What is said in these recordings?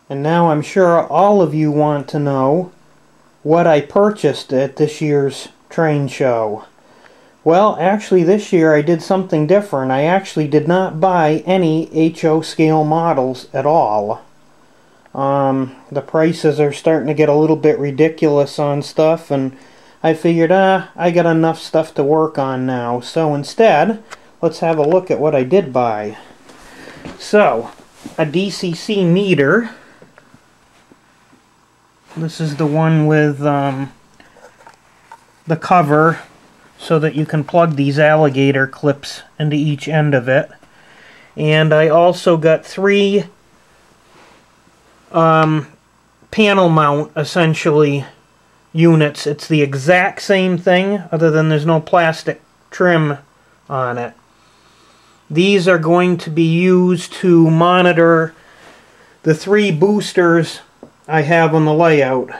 And now I'm sure all of you want to know what I purchased at this year's train show. Well, actually this year I did something different. I actually did not buy any HO scale models at all. The prices are starting to get a little bit ridiculous on stuff, and I figured, I got enough stuff to work on now. So instead, let's have a look at what I did buy. So, a DCC meter. This is the one with the cover so that you can plug these alligator clips into each end of it. And I also got 3 panel mount, essentially, units. It's the exact same thing, other than there's no plastic trim on it. These are going to be used to monitor the 3 boosters I have on the layout.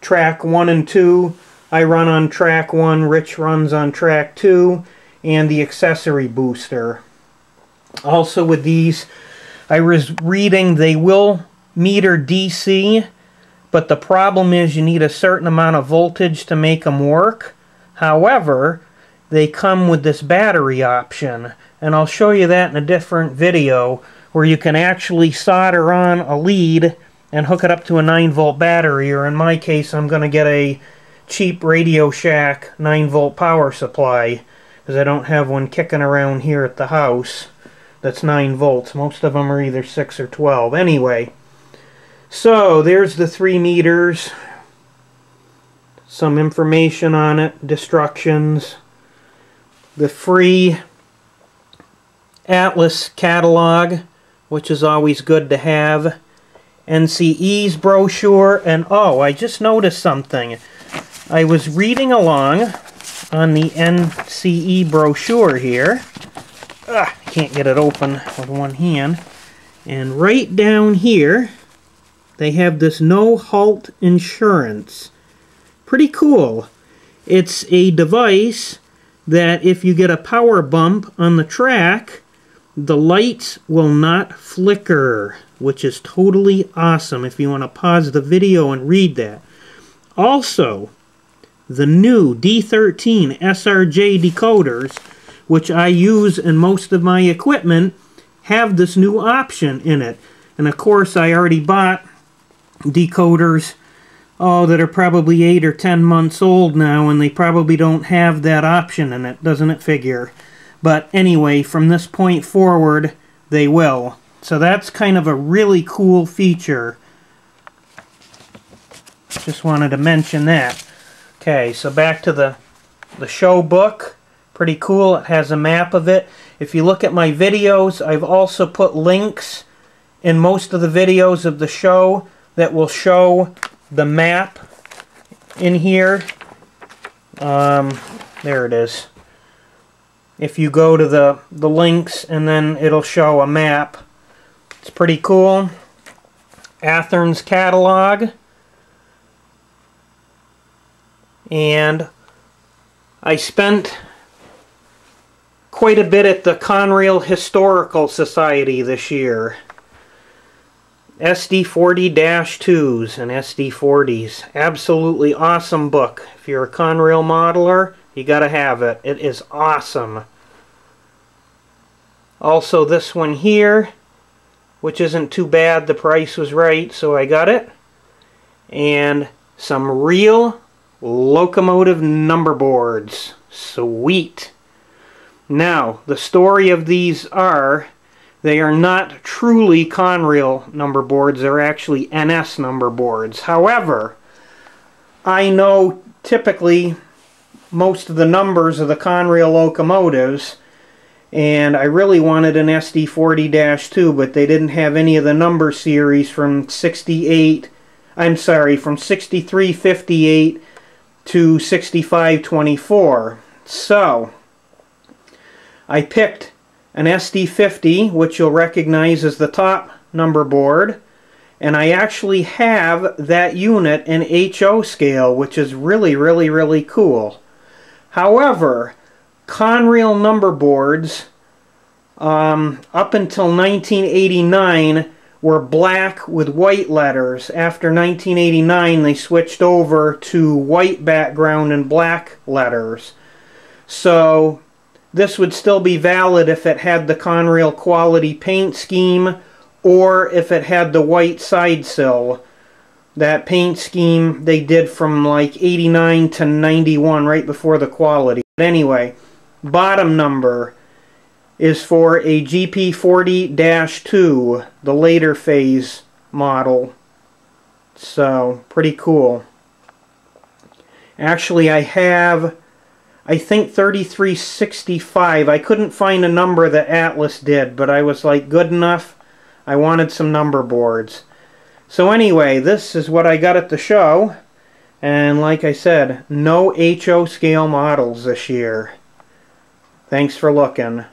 Track 1 and 2, I run on track 1, Rich runs on track 2, and the accessory booster. Also with these, I was reading they will meter DC, but the problem is you need a certain amount of voltage to make them work. However, they come with this battery option, and I'll show you that in a different video, where you can actually solder on a lead and hook it up to a 9-volt battery, or in my case I'm going to get a cheap Radio Shack 9-volt power supply, because I don't have one kicking around here at the house that's 9 volts. Most of them are either 6 or 12. Anyway, so there's the 3 meters, some information on it, instructions, the free Atlas catalog, which is always good to have, NCE's brochure, and oh, I just noticed something. I was reading along on the NCE brochure here. I can't get it open with one hand. And right down here, they have this no halt insurance. Pretty cool. It's a device that if you get a power bump on the track, the lights will not flicker, which is totally awesome if you want to pause the video and read that. Also, the new D13 SRJ decoders, which I use in most of my equipment, have this new option in it. And of course, I already bought decoders that are probably 8 or 10 months old now, and they probably don't have that option in it, doesn't it figure? But anyway, from this point forward, they will. So that's kind of a really cool feature. Just wanted to mention that. Okay, so back to the show book. Pretty cool. It has a map of it. If you look at my videos, I've also put links in most of the videos of the show that will show the map in here. There it is. If you go to the links, and then it'll show a map. It's pretty cool. Athens catalog. And I spent quite a bit at the Conrail Historical Society this year. SD40-2s and SD40s. Absolutely awesome book. If you're a Conrail modeler, you gotta have it. It is awesome. Also this one here, which isn't too bad. The price was right, so I got it. And some real locomotive number boards. Sweet. Now, the story of these are, they are not truly Conrail number boards. They're actually NS number boards. However, I know typically most of the numbers of the Conrail locomotives, and I really wanted an SD40-2, but they didn't have any of the number series from 6358 to 6524. So, I picked an SD50, which you'll recognize as the top number board, and I actually have that unit in HO scale, which is really, really, really cool. However, Conrail number boards, up until 1989, were black with white letters. After 1989, they switched over to white background and black letters. So this would still be valid if it had the Conrail quality paint scheme or if it had the white side sill. That paint scheme they did from like 89 to 91, right before the quality. But anyway, bottom number is for a GP40-2, the later phase model. So, pretty cool. Actually, I have, I think 3365. I couldn't find a number that Atlas did, but I was like, good enough. I wanted some number boards. So anyway, this is what I got at the show. And like I said, no HO scale models this year. Thanks for looking.